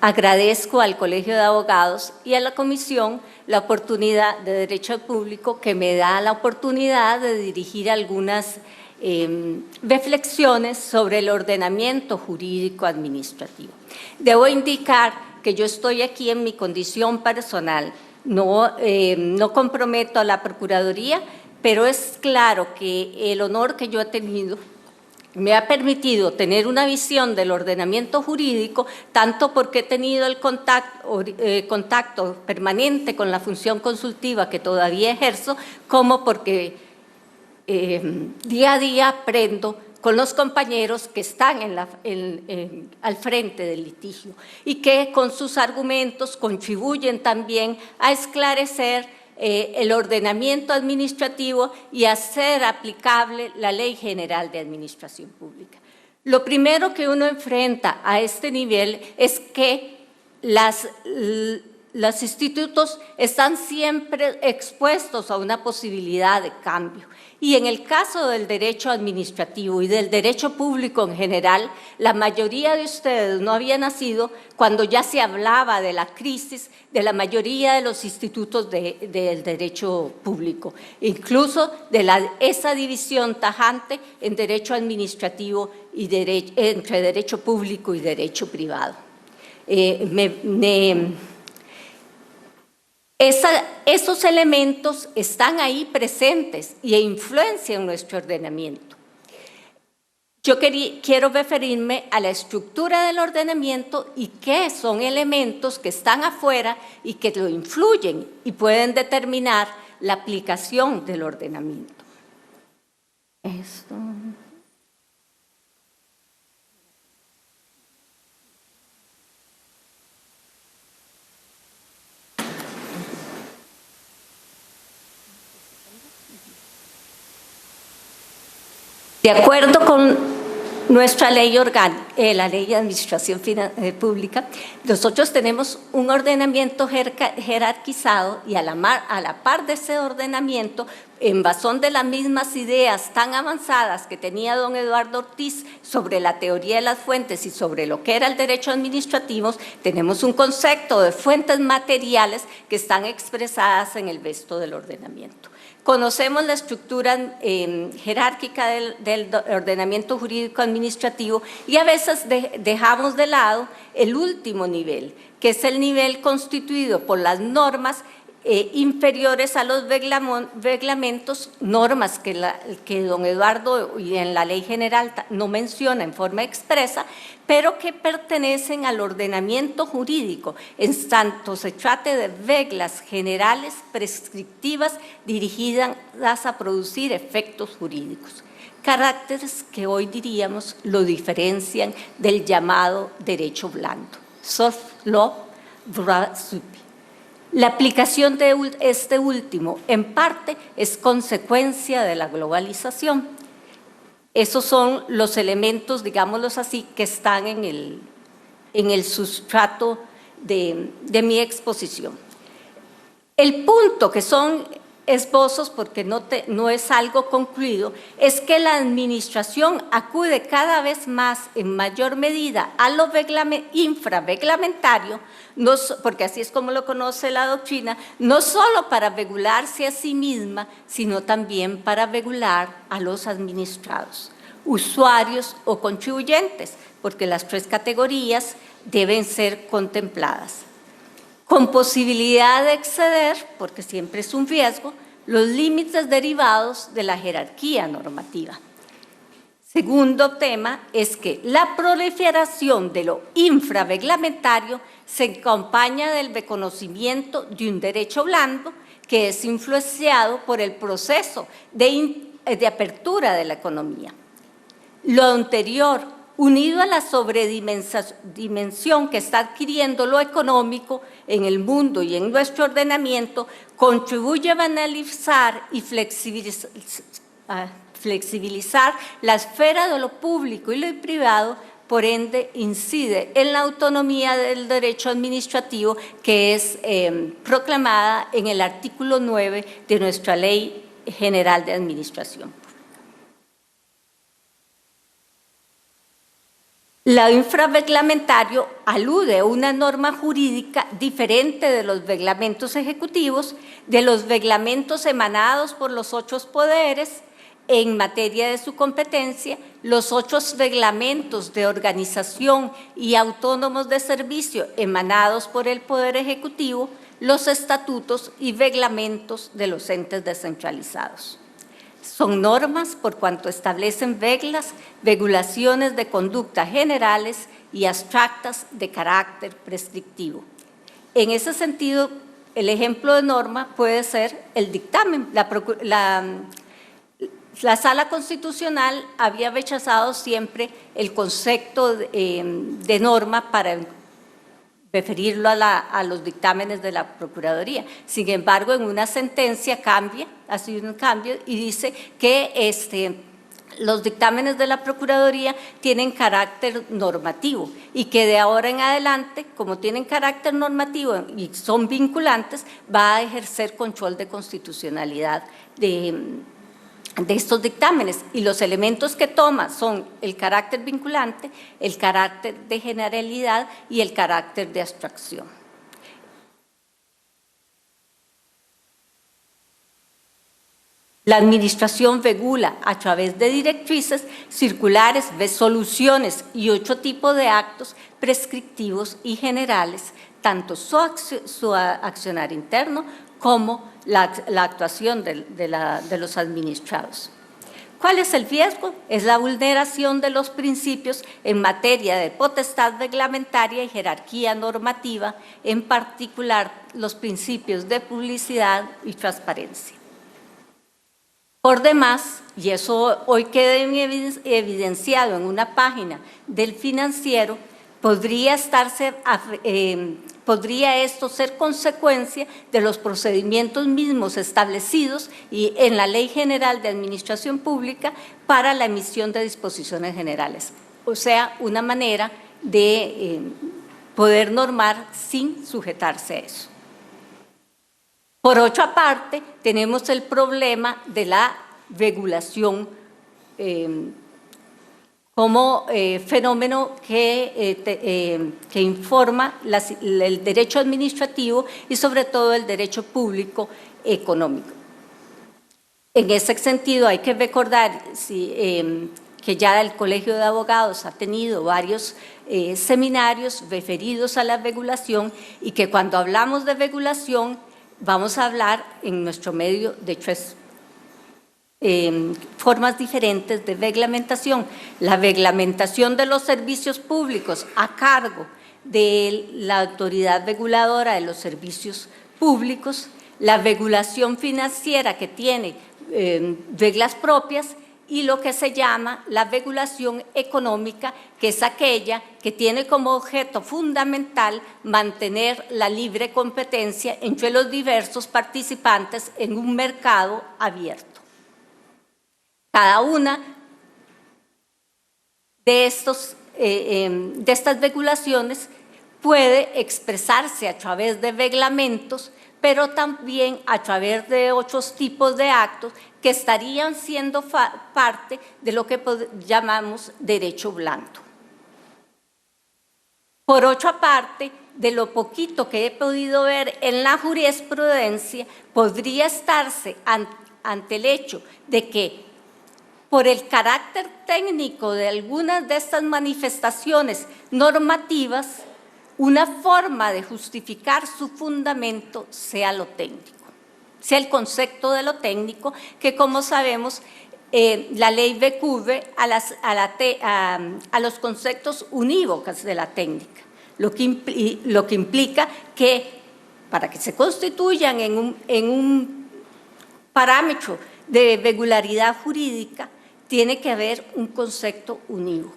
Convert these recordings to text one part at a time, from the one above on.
Agradezco al Colegio de Abogados y a la Comisión la oportunidad de Derecho Público que me da la oportunidad de dirigir algunas reflexiones sobre el ordenamiento jurídico administrativo. Debo indicar que yo estoy aquí en mi condición personal, no comprometo a la Procuraduría, pero es claro que el honor que yo he tenido me ha permitido tener una visión del ordenamiento jurídico, tanto porque he tenido el contacto permanente con la función consultiva que todavía ejerzo, como porque día a día aprendo con los compañeros que están al frente del litigio y que con sus argumentos contribuyen también a esclarecer el ordenamiento administrativo y hacer aplicable la Ley General de Administración Pública. Lo primero que uno enfrenta a este nivel es que los institutos están siempre expuestos a una posibilidad de cambio. Y en el caso del derecho administrativo y del derecho público en general, la mayoría de ustedes no había nacido cuando ya se hablaba de la crisis de la mayoría de los institutos del derecho público, incluso de esa división tajante en derecho administrativo y entre derecho público y derecho privado. Esos elementos están ahí presentes y influencian nuestro ordenamiento. Yo quiero referirme a la estructura del ordenamiento y qué son elementos que están afuera y que lo influyen y pueden determinar la aplicación del ordenamiento. Esto. De acuerdo con nuestra ley orgánica, la Ley de Administración Pública, nosotros tenemos un ordenamiento jerarquizado y a la par de ese ordenamiento, en razón de las mismas ideas tan avanzadas que tenía don Eduardo Ortiz sobre la teoría de las fuentes y sobre lo que era el derecho administrativo, tenemos un concepto de fuentes materiales que están expresadas en el resto del ordenamiento. Conocemos la estructura jerárquica del ordenamiento jurídico administrativo y a veces dejamos de lado el último nivel, que es el nivel constituido por las normas inferiores a los reglamentos, normas que don Eduardo y en la ley general no menciona en forma expresa, pero que pertenecen al ordenamiento jurídico, en tanto se trate de reglas generales prescriptivas dirigidas a producir efectos jurídicos. Caracteres que hoy diríamos lo diferencian del llamado derecho blando, soft law, droit souple. La aplicación de este último, en parte, es consecuencia de la globalización. Esos son los elementos, digámoslos así, que están en el sustrato de mi exposición. El punto, que son esbozos porque no es algo concluido, es que la administración acude cada vez más en mayor medida a lo infrarreglamentario, porque así es como lo conoce la doctrina, no solo para regularse a sí misma, sino también para regular a los administrados, usuarios o contribuyentes, porque las tres categorías deben ser contempladas. Con posibilidad de exceder, porque siempre es un riesgo, los límites derivados de la jerarquía normativa. Segundo tema es que la proliferación de lo infrarreglamentario se acompaña del reconocimiento de un derecho blando que es influenciado por el proceso de apertura de la economía. Lo anterior, unido a la sobredimensión que está adquiriendo lo económico en el mundo y en nuestro ordenamiento, contribuye a banalizar y flexibilizar la esfera de lo público y lo privado, por ende incide en la autonomía del derecho administrativo que es proclamada en el artículo 9 de nuestra Ley General de Administración. Lo infrarreglamentario alude a una norma jurídica diferente de los reglamentos ejecutivos, de los reglamentos emanados por los 8 poderes en materia de su competencia, los 8 reglamentos de organización y autónomos de servicio emanados por el Poder Ejecutivo, los estatutos y reglamentos de los entes descentralizados. Son normas por cuanto establecen reglas, regulaciones de conducta generales y abstractas de carácter prescriptivo. En ese sentido, el ejemplo de norma puede ser el dictamen. La Sala Constitucional había rechazado siempre el concepto de norma para referirlo a los dictámenes de la Procuraduría. Sin embargo, en una sentencia hace un cambio y dice que los dictámenes de la Procuraduría tienen carácter normativo y que de ahora en adelante, como tienen carácter normativo y son vinculantes, va a ejercer control de constitucionalidad de estos dictámenes, y los elementos que toma son el carácter vinculante, el carácter de generalidad y el carácter de abstracción. La administración regula a través de directrices, circulares, resoluciones y 8 tipos de actos prescriptivos y generales, tanto su accionar interno como la actuación de los administrados. ¿Cuál es el riesgo? Es la vulneración de los principios en materia de potestad reglamentaria y jerarquía normativa, en particular los principios de publicidad y transparencia. Por demás, y eso hoy queda evidenciado en una página del Financiero, podría esto ser consecuencia de los procedimientos mismos establecidos en la Ley General de Administración Pública para la emisión de disposiciones generales. O sea, una manera de poder normar sin sujetarse a eso. Por otra parte, tenemos el problema de la regulación como fenómeno que informa el derecho administrativo y sobre todo el derecho público económico. En ese sentido hay que recordar que ya el Colegio de Abogados ha tenido varios seminarios referidos a la regulación y que cuando hablamos de regulación vamos a hablar en nuestro medio de 3 formas diferentes de reglamentación. La reglamentación de los servicios públicos a cargo de la autoridad reguladora de los servicios públicos, la regulación financiera que tiene reglas propias y lo que se llama la regulación económica, que es aquella que tiene como objeto fundamental mantener la libre competencia entre los diversos participantes en un mercado abierto. Cada una de estas regulaciones puede expresarse a través de reglamentos, pero también a través de otros tipos de actos que estarían siendo parte de lo que llamamos derecho blando. Por otra parte, de lo poquito que he podido ver en la jurisprudencia, podría estarse ante el hecho de que por el carácter técnico de algunas de estas manifestaciones normativas, una forma de justificar su fundamento sea lo técnico, sea el concepto de lo técnico, que como sabemos la ley recurre a los conceptos unívocos de la técnica, lo que implica que para que se constituyan en un parámetro de regularidad jurídica, tiene que haber un concepto unívoco.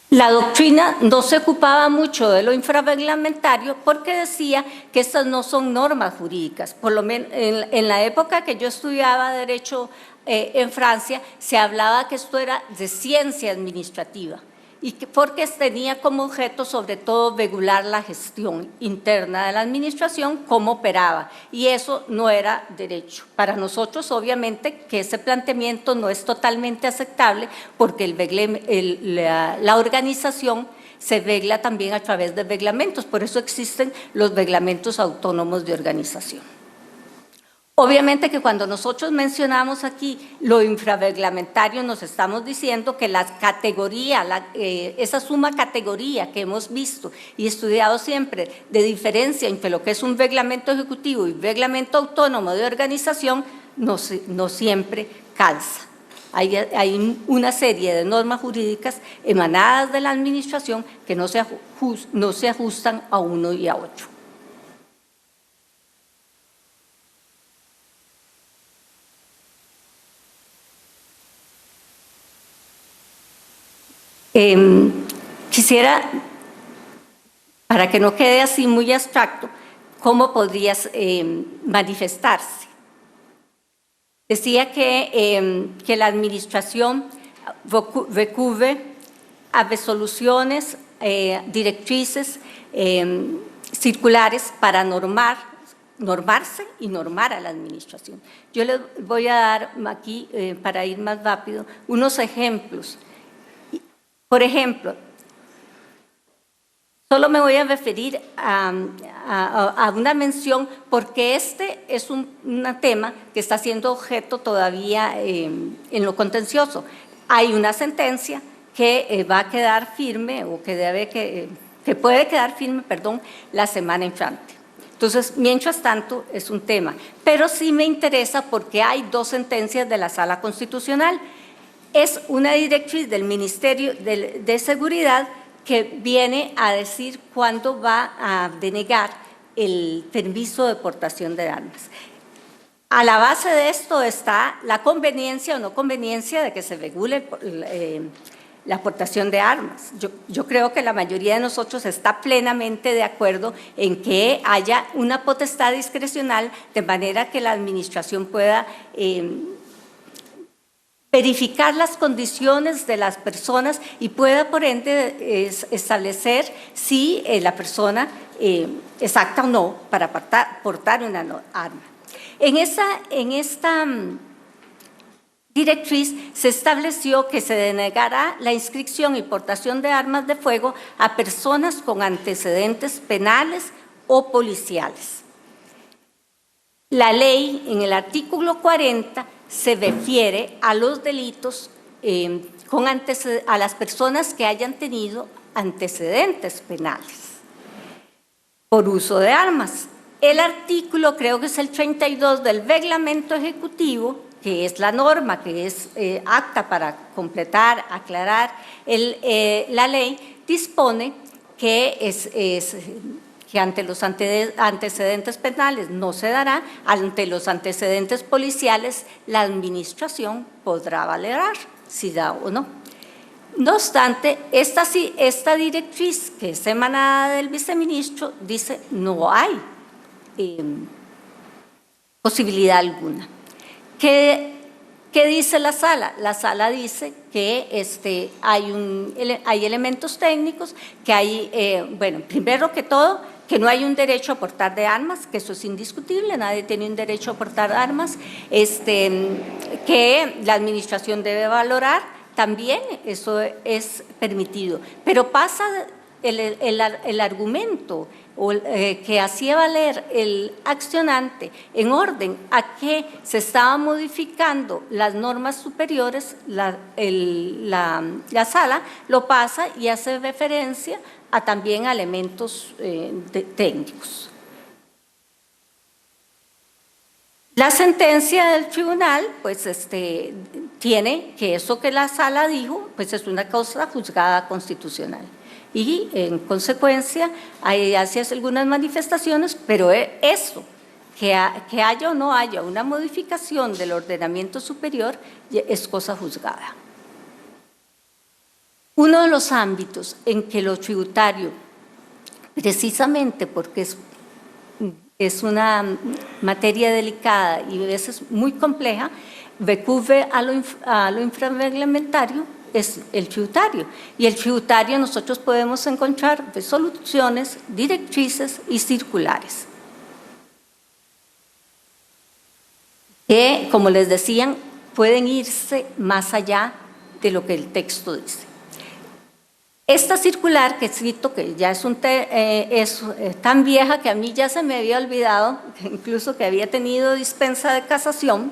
La doctrina no se ocupaba mucho de lo infrarreglamentario porque decía que estas no son normas jurídicas. Por lo menos en la época que yo estudiaba Derecho en Francia, se hablaba que esto era de ciencia administrativa. porque tenía como objeto sobre todo regular la gestión interna de la administración, cómo operaba, y eso no era derecho. Para nosotros, obviamente, que ese planteamiento no es totalmente aceptable porque la organización se regla también a través de reglamentos, por eso existen los reglamentos autónomos de organización. Obviamente que cuando nosotros mencionamos aquí lo infrarreglamentario, nos estamos diciendo que la categoría, esa suma categoría que hemos visto y estudiado siempre de diferencia entre lo que es un reglamento ejecutivo y reglamento autónomo de organización, no siempre calza. Hay una serie de normas jurídicas emanadas de la administración que no se ajustan a uno y a otro. Quisiera, para que no quede así muy abstracto, cómo podrías manifestarse. Decía que la administración recurre a resoluciones, directrices, circulares para normarse y normar a la administración. Yo les voy a dar aquí, para ir más rápido, unos ejemplos. Por ejemplo, solo me voy a referir a una mención porque este es un tema que está siendo objeto todavía en lo contencioso. Hay una sentencia que va a quedar firme o que puede quedar firme, perdón, la semana entrante. Entonces, mientras tanto, es un tema. Pero sí me interesa porque hay dos sentencias de la Sala Constitucional. Es una directriz del Ministerio de Seguridad que viene a decir cuándo va a denegar el permiso de portación de armas. A la base de esto está la conveniencia o no conveniencia de que se regule la aportación de armas. Yo creo que la mayoría de nosotros está plenamente de acuerdo en que haya una potestad discrecional de manera que la administración pueda verificar las condiciones de las personas y pueda, por ende, establecer si la persona es apta o no para portar una arma. En esta directriz se estableció que se denegará la inscripción y portación de armas de fuego a personas con antecedentes penales o policiales. La ley, en el artículo 40, se refiere a los delitos a las personas que hayan tenido antecedentes penales por uso de armas. El artículo, creo que es el 32 del reglamento ejecutivo, que es la norma que es apta para completar, aclarar la ley, dispone que que ante los antecedentes penales no se dará, ante los antecedentes policiales la administración podrá valorar si da o no. No obstante, esta directriz que es emanada del viceministro dice no hay posibilidad alguna. ¿Qué dice la sala? La sala dice que hay elementos técnicos, que hay, bueno, primero que todo, que no hay un derecho a portar de armas, que eso es indiscutible, nadie tiene un derecho a portar armas, que la administración debe valorar, también eso es permitido, pero pasa el argumento que hacía valer el accionante en orden a que se estaban modificando las normas superiores, la sala lo pasa y hace referencia también a elementos técnicos. La sentencia del tribunal, pues tiene que eso que la sala dijo, pues es una cosa juzgada constitucional. Y en consecuencia, hace algunas manifestaciones, pero eso, que haya o no haya una modificación del ordenamiento superior, es cosa juzgada. Uno de los ámbitos en que lo tributario, precisamente porque es una materia delicada y a veces muy compleja, recurre a lo infrarreglamentario, es el tributario. Y el tributario nosotros podemos encontrar resoluciones, directrices y circulares. Que, como les decían, pueden irse más allá de lo que el texto dice. Esta circular, que cito, que ya es tan vieja que a mí ya se me había olvidado, incluso que había tenido dispensa de casación,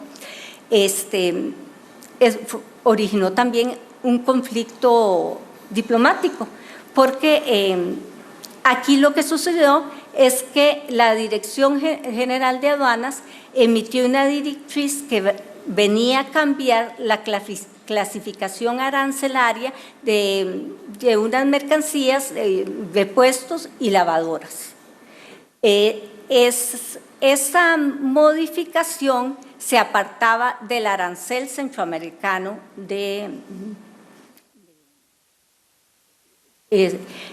originó también un conflicto diplomático, porque aquí lo que sucedió es que la Dirección General de Aduanas emitió una directriz que venía a cambiar la clasificación arancelaria de unas mercancías, de puestos y lavadoras. Esa modificación se apartaba del arancel centroamericano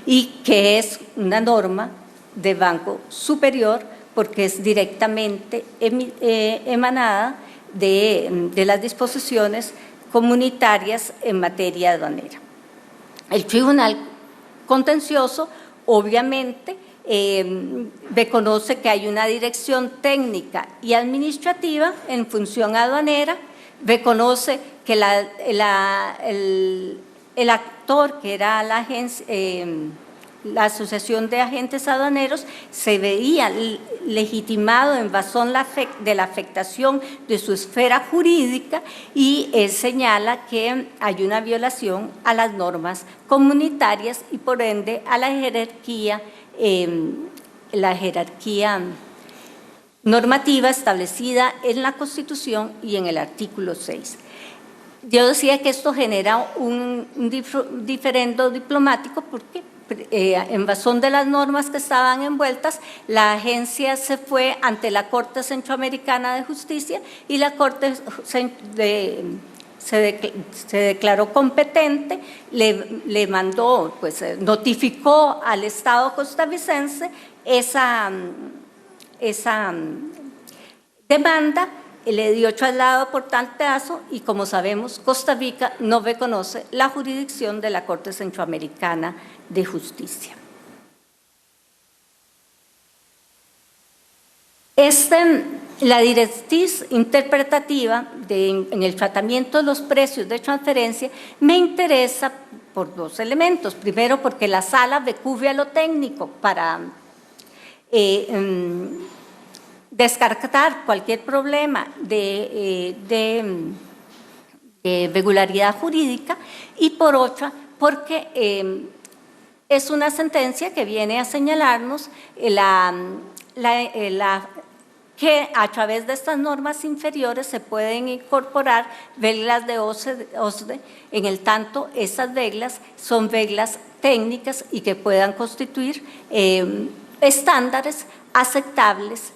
y que es una norma de Banco Superior porque es directamente emanada de las disposiciones comunitarias en materia aduanera. El Tribunal Contencioso, obviamente, reconoce que hay una dirección técnica y administrativa en función aduanera, reconoce que el actor, que era la agencia, la Asociación de Agentes Aduaneros, se veía legitimado en razón de la afectación de su esfera jurídica, y él señala que hay una violación a las normas comunitarias y por ende a la jerarquía normativa establecida en la Constitución y en el artículo 6. Yo decía que esto genera un diferendo diplomático porque en razón de las normas que estaban envueltas, la agencia se fue ante la Corte Centroamericana de Justicia y la Corte se declaró competente, le mandó, pues notificó al Estado costarricense esa demanda, le dio traslado por tal pedazo y, como sabemos, Costa Rica no reconoce la jurisdicción de la Corte Centroamericana de Justicia. La directriz interpretativa en el tratamiento de los precios de transferencia me interesa por dos elementos. Primero, porque la sala recubre a lo técnico para descartar cualquier problema de regularidad jurídica, y por otra, porque es una sentencia que viene a señalarnos que a través de estas normas inferiores se pueden incorporar reglas de OCDE, en el tanto esas reglas son reglas técnicas y que puedan constituir estándares aceptables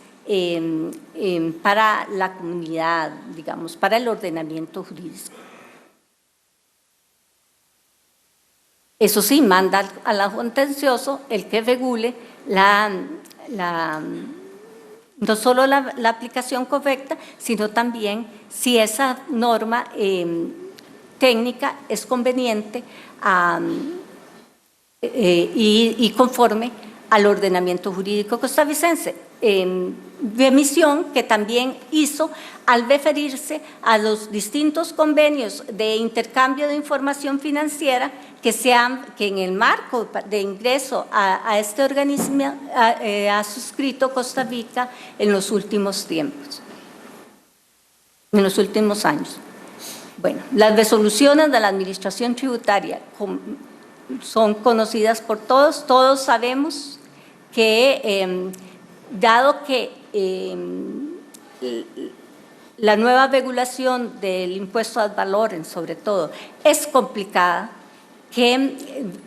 para la comunidad, digamos, para el ordenamiento jurídico. Eso sí, manda al contencioso el que regule no solo la aplicación correcta, sino también si esa norma técnica es conveniente y conforme al ordenamiento jurídico costarricense. Remisión que también hizo al referirse a los distintos convenios de intercambio de información financiera que en el marco de ingreso a este organismo ha suscrito Costa Rica en los últimos tiempos, en los últimos años. Bueno, las resoluciones de la Administración Tributaria son conocidas por todos. Todos sabemos que, dado que la nueva regulación del impuesto al valor, sobre todo, es complicada, que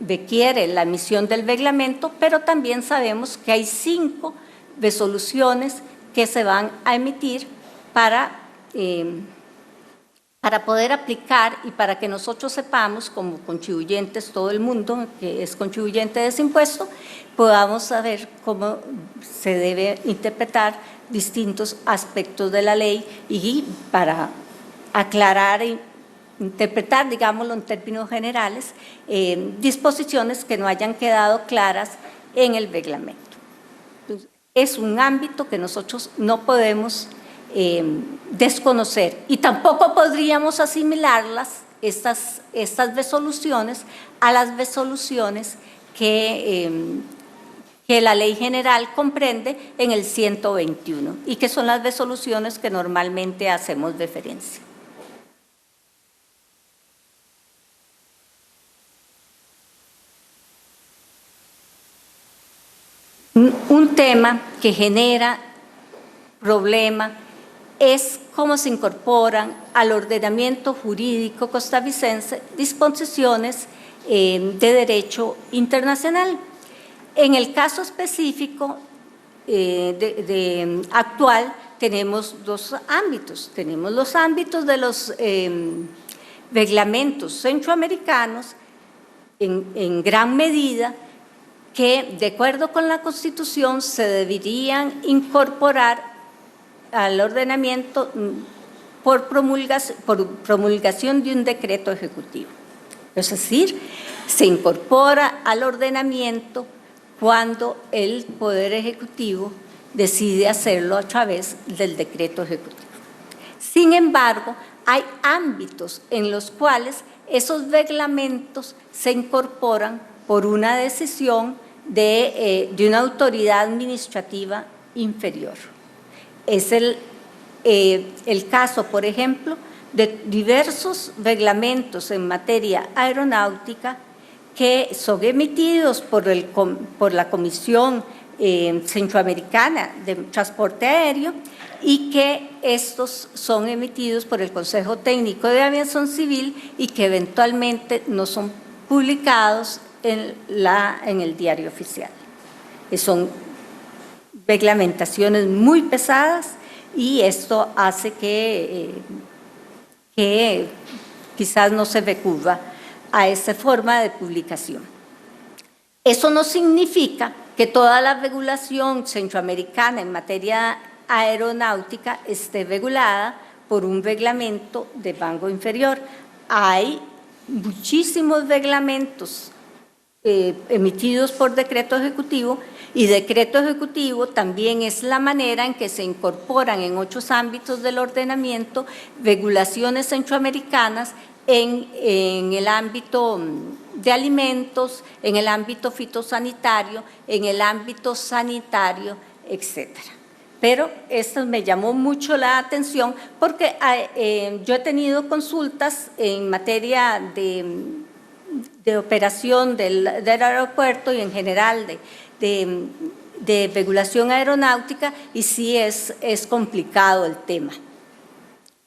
requiere la emisión del reglamento, pero también sabemos que hay 5 resoluciones que se van a emitir para poder aplicar y para que nosotros sepamos, como contribuyentes, todo el mundo que es contribuyente de ese impuesto, podamos saber cómo se debe interpretar distintos aspectos de la ley y para aclarar interpretar, digámoslo en términos generales, disposiciones que no hayan quedado claras en el reglamento. Entonces, es un ámbito que nosotros no podemos desconocer y tampoco podríamos asimilarlas, estas resoluciones, a las resoluciones que la Ley General comprende en el 121 y que son las resoluciones que normalmente hacemos referencia. Un tema que genera problema es cómo se incorporan al ordenamiento jurídico costarricense disposiciones de derecho internacional. En el caso específico actual tenemos dos ámbitos. Tenemos los ámbitos de los reglamentos centroamericanos en gran medida que, de acuerdo con la Constitución, se deberían incorporar al ordenamiento por promulgación de un decreto ejecutivo. Es decir, se incorpora al ordenamiento cuando el Poder Ejecutivo decide hacerlo a través del decreto ejecutivo. Sin embargo, hay ámbitos en los cuales esos reglamentos se incorporan por una decisión de una autoridad administrativa inferior. Es el caso, por ejemplo, de diversos reglamentos en materia aeronáutica que son emitidos por la Comisión Centroamericana de Transporte Aéreo y que estos son emitidos por el Consejo Técnico de Aviación Civil y que eventualmente no son publicados en el diario oficial. Son reglamentaciones muy pesadas y esto hace que quizás no se recurra a esa forma de publicación. Eso no significa que toda la regulación centroamericana en materia aeronáutica esté regulada por un reglamento de rango inferior. Hay muchísimos reglamentos emitidos por decreto ejecutivo, y decreto ejecutivo también es la manera en que se incorporan en otros ámbitos del ordenamiento regulaciones centroamericanas en el ámbito de alimentos, en el ámbito fitosanitario, en el ámbito sanitario, etcétera. Pero esto me llamó mucho la atención porque yo he tenido consultas en materia de operación del aeropuerto y en general de regulación aeronáutica, y sí es complicado el tema.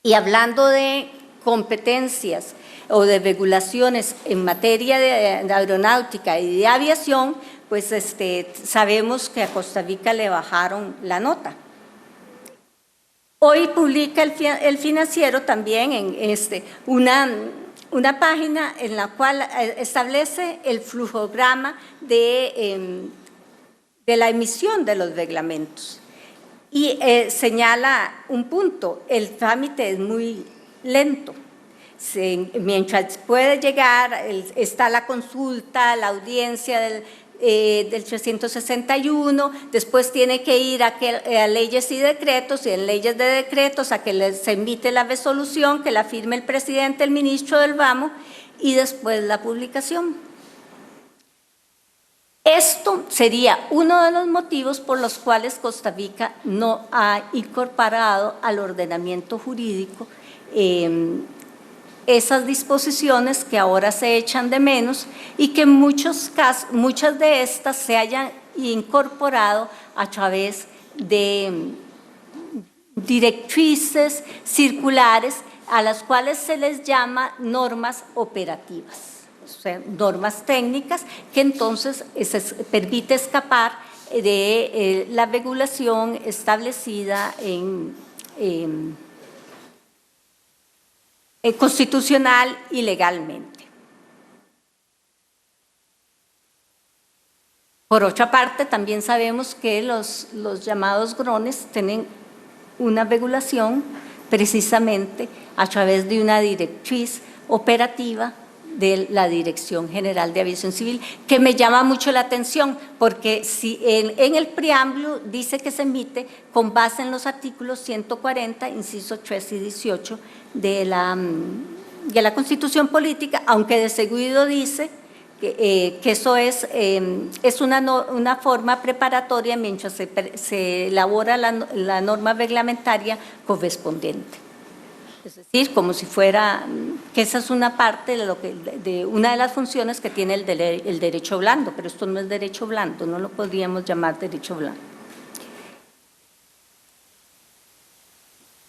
Y hablando de competencias o de regulaciones en materia de aeronáutica y de aviación, pues sabemos que a Costa Rica le bajaron la nota. Hoy publica el Financiero también una página en la cual establece el flujograma de la emisión de los reglamentos y señala un punto: el trámite es muy lento. Mientras puede llegar, está la consulta, la audiencia del 361, después tiene que ir a leyes y decretos, y en leyes de decretos a que se emite la resolución, que la firme el presidente, el ministro del ramo, y después la publicación. Esto sería uno de los motivos por los cuales Costa Rica no ha incorporado al ordenamiento jurídico esas disposiciones que ahora se echan de menos y que en muchos casos, muchas de estas se hayan incorporado a través de directrices circulares a las cuales se les llama normas operativas, o sea, normas técnicas que entonces permite escapar de la regulación establecida constitucional y legalmente. Por otra parte, también sabemos que los llamados GRONES tienen una regulación precisamente a través de una directriz operativa de la Dirección General de Aviación Civil, que me llama mucho la atención, porque si en el preámbulo dice que se emite con base en los artículos 140, incisos 3 y 18 de la Constitución Política, aunque de seguido dice que eso es una forma preparatoria mientras se elabora la norma reglamentaria correspondiente. Es decir, como si fuera, que esa es una parte de una de las funciones que tiene el derecho blando, pero esto no es derecho blando, no lo podríamos llamar derecho blando.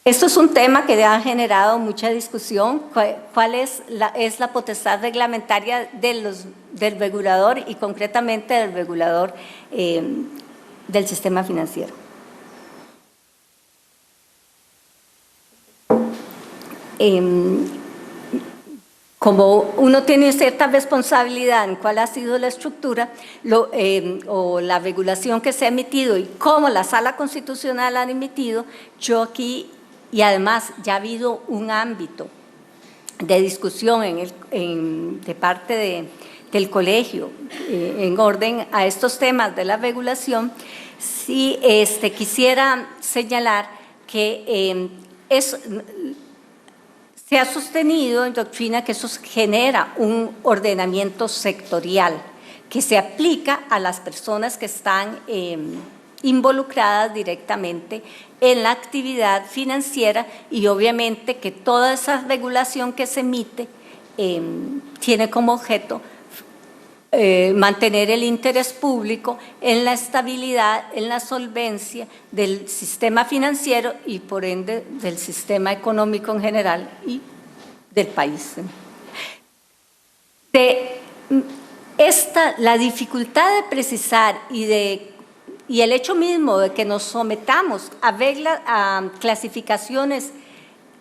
Esto es un tema que ha generado mucha discusión, cuál es la potestad reglamentaria del regulador y concretamente del regulador del sistema financiero. Como uno tiene cierta responsabilidad en cuál ha sido la estructura o la regulación que se ha emitido y cómo la Sala Constitucional ha emitido, yo aquí, y además ya ha habido un ámbito de discusión de parte del colegio en orden a estos temas de la regulación, sí quisiera señalar que se ha sostenido en doctrina que eso genera un ordenamiento sectorial que se aplica a las personas que están involucradas directamente en la actividad financiera y obviamente que toda esa regulación que se emite tiene como objeto mantener el interés público en la estabilidad, en la solvencia del sistema financiero y por ende del sistema económico en general y del país. La dificultad de precisar y el hecho mismo de que nos sometamos a clasificaciones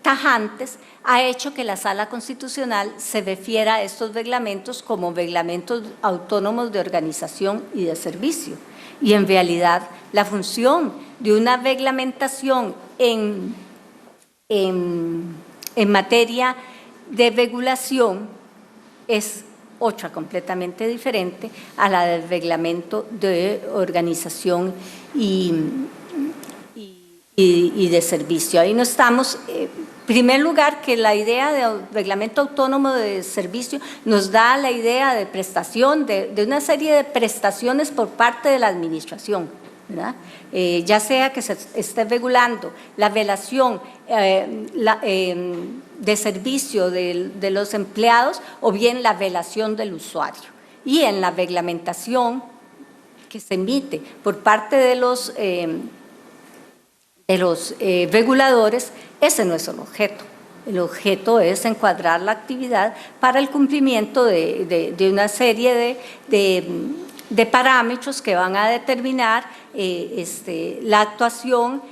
tajantes ha hecho que la Sala Constitucional se refiera a estos reglamentos como reglamentos autónomos de organización y de servicio. Y en realidad la función de una reglamentación en materia de regulación es otra completamente diferente a la del reglamento de organización y de servicio. Ahí no estamos, en primer lugar, que la idea de reglamento autónomo de servicio nos da la idea de prestación, de una serie de prestaciones por parte de la administración, ¿verdad? Ya sea que se esté regulando la relación de servicio de los empleados o bien la relación del usuario. Y en la reglamentación que se emite por parte de los reguladores, ese no es el objeto. El objeto es encuadrar la actividad para el cumplimiento de una serie de parámetros que van a determinar la actuación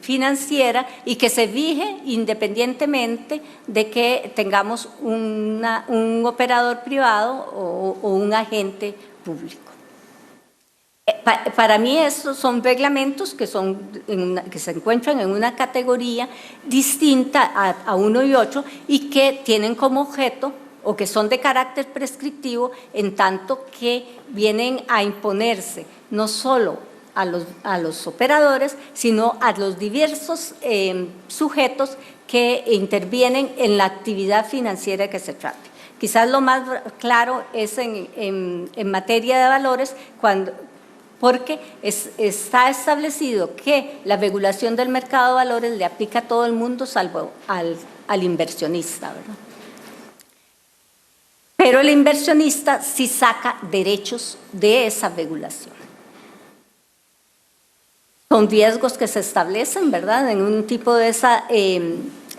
financiera y que se rige independientemente de que tengamos un operador privado o un agente público. Para mí estos son reglamentos que se encuentran en una categoría distinta a uno y otro y que tienen como objeto o que son de carácter prescriptivo en tanto que vienen a imponerse no solo a los operadores, sino a los diversos sujetos que intervienen en la actividad financiera que se trate. Quizás lo más claro es en materia de valores, porque está establecido que la regulación del mercado de valores le aplica a todo el mundo salvo al inversionista, ¿verdad? Pero el inversionista sí saca derechos de esa regulación. Son riesgos que se establecen, ¿verdad?, en un tipo de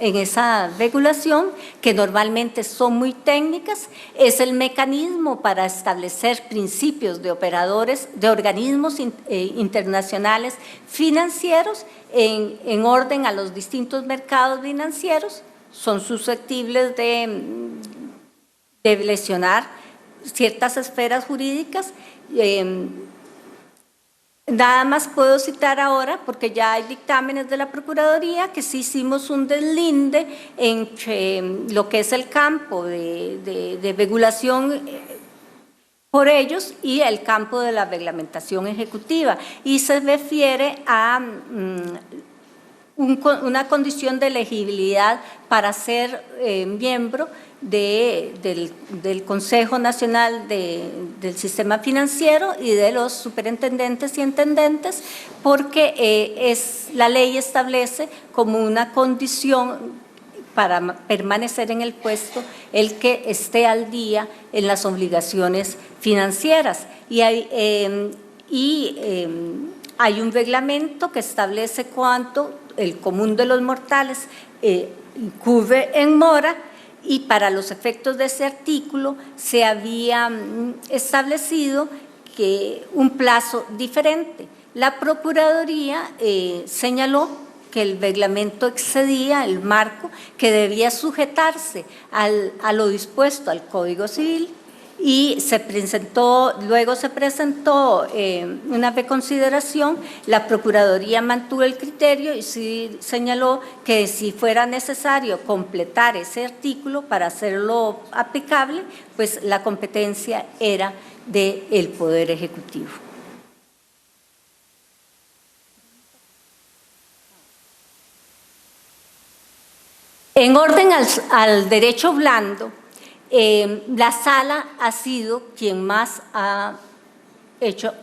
en esa regulación, que normalmente son muy técnicas. Es el mecanismo para establecer principios de operadores, de organismos internacionales financieros en orden a los distintos mercados financieros. Son susceptibles de lesionar ciertas esferas jurídicas. Nada más puedo citar ahora, porque ya hay dictámenes de la Procuraduría, que sí hicimos un deslinde entre lo que es el campo de regulación por ellos y el campo de la reglamentación ejecutiva, y se refiere a una condición de elegibilidad para ser miembro del Consejo Nacional del Sistema Financiero y de los superintendentes y intendentes, porque la ley establece como una condición para permanecer en el puesto el que esté al día en las obligaciones financieras. Y hay un reglamento que establece cuánto el común de los mortales incurre en mora, y para los efectos de ese artículo se había establecido que un plazo diferente. La Procuraduría señaló que el reglamento excedía el marco, que debía sujetarse a lo dispuesto al Código Civil, y luego se presentó una reconsideración. La Procuraduría mantuvo el criterio y sí señaló que si fuera necesario completar ese artículo para hacerlo aplicable, pues la competencia era del Poder Ejecutivo. En orden al derecho blando, la Sala ha sido quien más ha hecho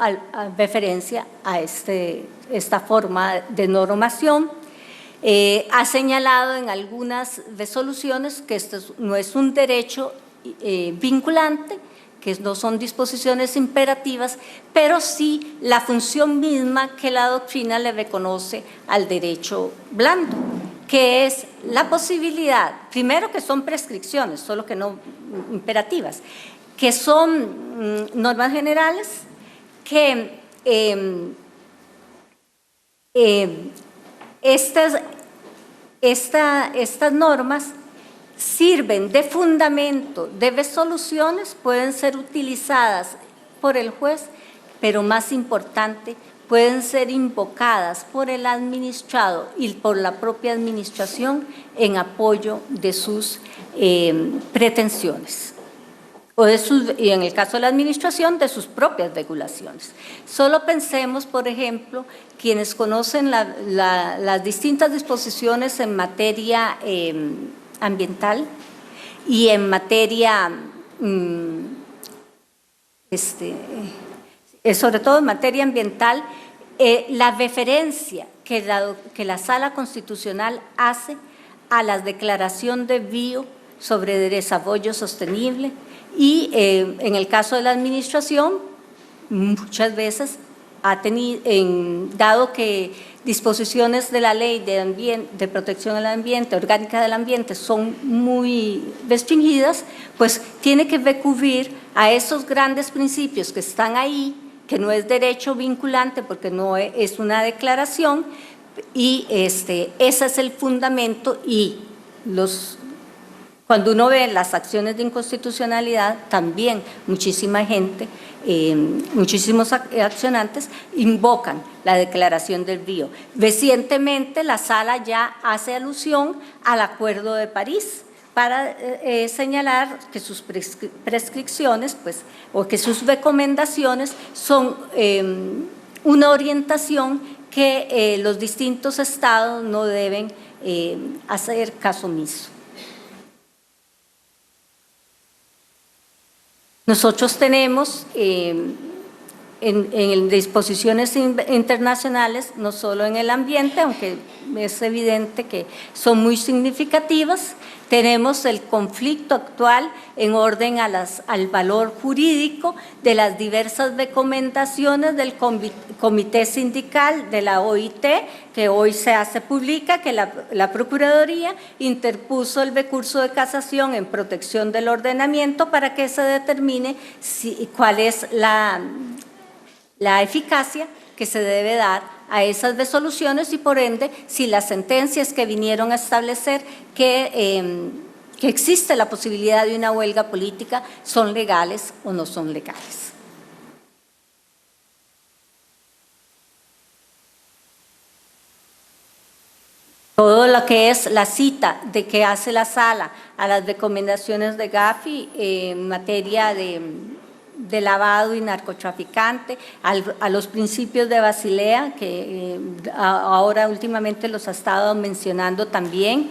referencia a esta forma de normación. Ha señalado en algunas resoluciones que esto no es un derecho vinculante, que no son disposiciones imperativas, pero sí la función misma que la doctrina le reconoce al derecho blando, que es la posibilidad, primero que son prescripciones, solo que no imperativas, que son normas generales, que estas normas sirven de fundamento de resoluciones, pueden ser utilizadas por el juez, pero más importante, pueden ser invocadas por el administrado y por la propia administración en apoyo de sus pretensiones, y en el caso de la administración, de sus propias regulaciones. Solo pensemos, por ejemplo, quienes conocen las distintas disposiciones en materia ambiental y en materia, sobre todo en materia ambiental, la referencia que la Sala Constitucional hace a la Declaración de Río sobre Desarrollo Sostenible, y en el caso de la administración, muchas veces dado que disposiciones de la Ley de Protección al Ambiente, Orgánica del Ambiente, son muy restringidas, pues tiene que recurrir a esos grandes principios que están ahí, que no es derecho vinculante porque no es una declaración, y ese es el fundamento. Y cuando uno ve las acciones de inconstitucionalidad, también muchísima gente, muchísimos accionantes invocan la Declaración del Río. Recientemente la Sala ya hace alusión al Acuerdo de París para señalar que sus prescripciones, pues, o que sus recomendaciones son una orientación que los distintos estados no deben hacer caso omiso. Nosotros tenemos en disposiciones internacionales, no solo en el ambiente, aunque es evidente que son muy significativas, tenemos el conflicto actual en orden al valor jurídico de las diversas recomendaciones del Comité Sindical de la OIT, que hoy se hace pública, que la Procuraduría interpuso el recurso de casación en protección del ordenamiento para que se determine cuál es la eficacia que se debe dar a esas resoluciones, y por ende si las sentencias que vinieron a establecer que existe la posibilidad de una huelga política son legales o no son legales. todo lo que es la cita de que hace la sala a las recomendaciones de Gafi en materia de lavado y narcotraficante, a los principios de Basilea, que ahora últimamente los ha estado mencionando también,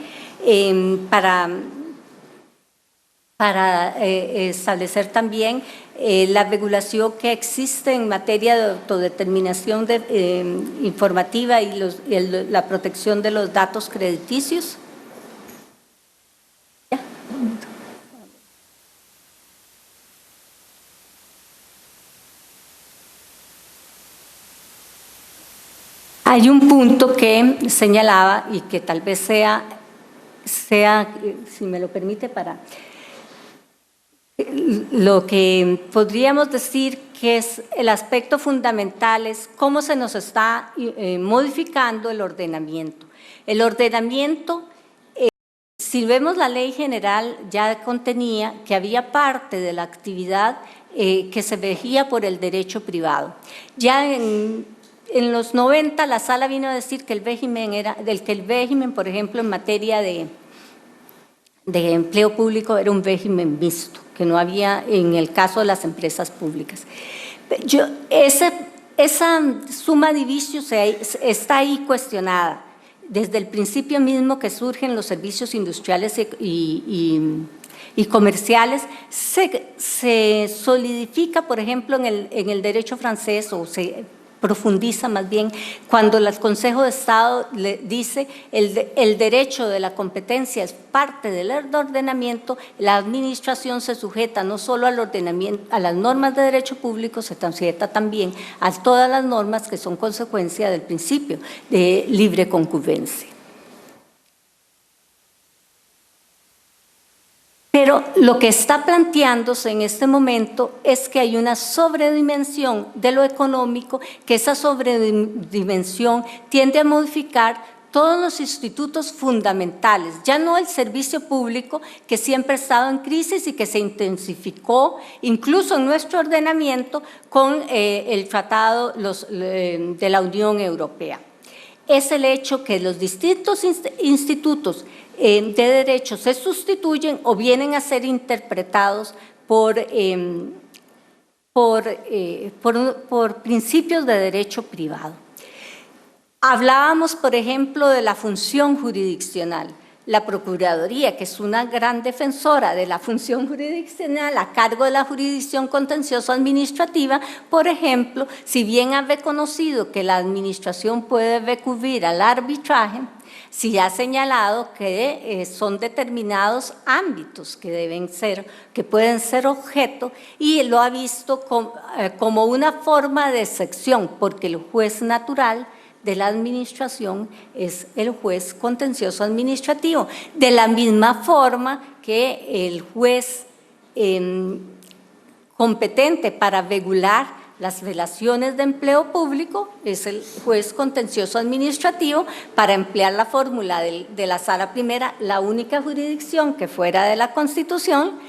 para establecer también la regulación que existe en materia de autodeterminación informativa y la protección de los datos crediticios. Hay un punto que señalaba y que tal vez sea, si me lo permite, para lo que podríamos decir que es el aspecto fundamental es cómo se nos está modificando el ordenamiento. El ordenamiento, si vemos la ley general, ya contenía que había parte de la actividad que se regía por el derecho privado. Ya en los 90 la sala vino a decir que el régimen, por ejemplo, en materia de empleo público era un régimen mixto, que no había en el caso de las empresas públicas. Esa suma divisio está ahí cuestionada. Desde el principio mismo que surgen los servicios industriales y comerciales, se solidifica, por ejemplo, en el derecho francés, o se profundiza más bien, cuando el Consejo de Estado le dice el derecho de la competencia es parte del ordenamiento, la administración se sujeta no solo al ordenamiento, a las normas de derecho público, se sujeta también a todas las normas que son consecuencia del principio de libre concurrencia. Pero lo que está planteándose en este momento es que hay una sobredimensión de lo económico, que esa sobredimensión tiende a modificar todos los institutos fundamentales, ya no el servicio público que siempre ha estado en crisis y que se intensificó incluso en nuestro ordenamiento con el tratado de la Unión Europea. Es el hecho que los distintos institutos de derecho se sustituyen o vienen a ser interpretados por principios de derecho privado. Hablábamos, por ejemplo, de la función jurisdiccional. La Procuraduría, que es una gran defensora de la función jurisdiccional a cargo de la jurisdicción contencioso administrativa, por ejemplo, si bien ha reconocido que la administración puede recurrir al arbitraje, sí ha señalado que son determinados ámbitos que pueden ser objeto, y lo ha visto como una forma de excepción, porque el juez natural de la administración es el juez contencioso administrativo, de la misma forma que el juez competente para regular las relaciones de empleo público es el juez contencioso administrativo. Para emplear la fórmula de la Sala Primera, la única jurisdicción que fuera de la Constitución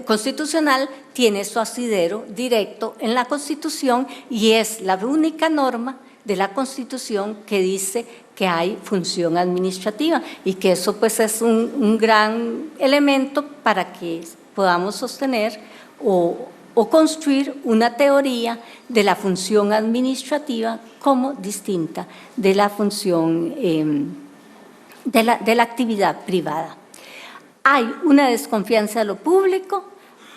constitucional tiene su asidero directo en la Constitución y es la única norma de la Constitución que dice que hay función administrativa y que eso pues es un gran elemento para que podamos sostener o construir una teoría de la función administrativa como distinta de la función de la actividad privada. Hay una desconfianza de lo público,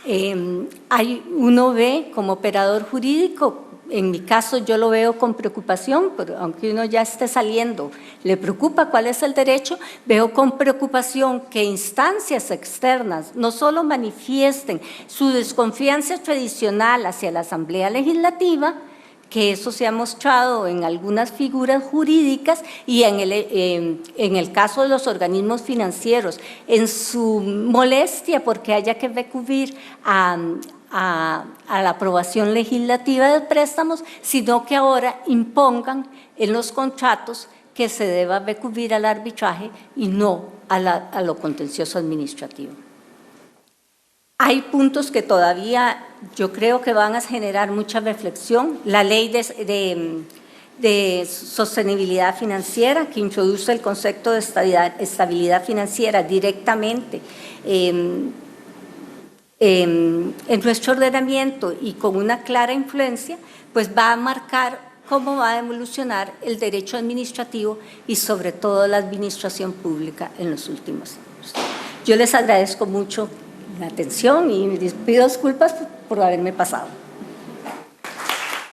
uno ve como operador jurídico. En mi caso yo lo veo con preocupación, pero aunque uno ya esté saliendo, le preocupa cuál es el derecho, veo con preocupación que instancias externas no solo manifiesten su desconfianza tradicional hacia la Asamblea Legislativa, que eso se ha mostrado en algunas figuras jurídicas y en el caso de los organismos financieros, en su molestia porque haya que recurrir a la aprobación legislativa de préstamos, sino que ahora impongan en los contratos que se deba recurrir al arbitraje y no a lo contencioso administrativo. Hay puntos que todavía yo creo que van a generar mucha reflexión. La ley de sostenibilidad financiera, que introduce el concepto de estabilidad financiera directamente en nuestro ordenamiento y con una clara influencia, pues va a marcar cómo va a evolucionar el derecho administrativo y sobre todo la administración pública en los últimos años. Yo les agradezco mucho la atención y les pido disculpas por haberme pasado.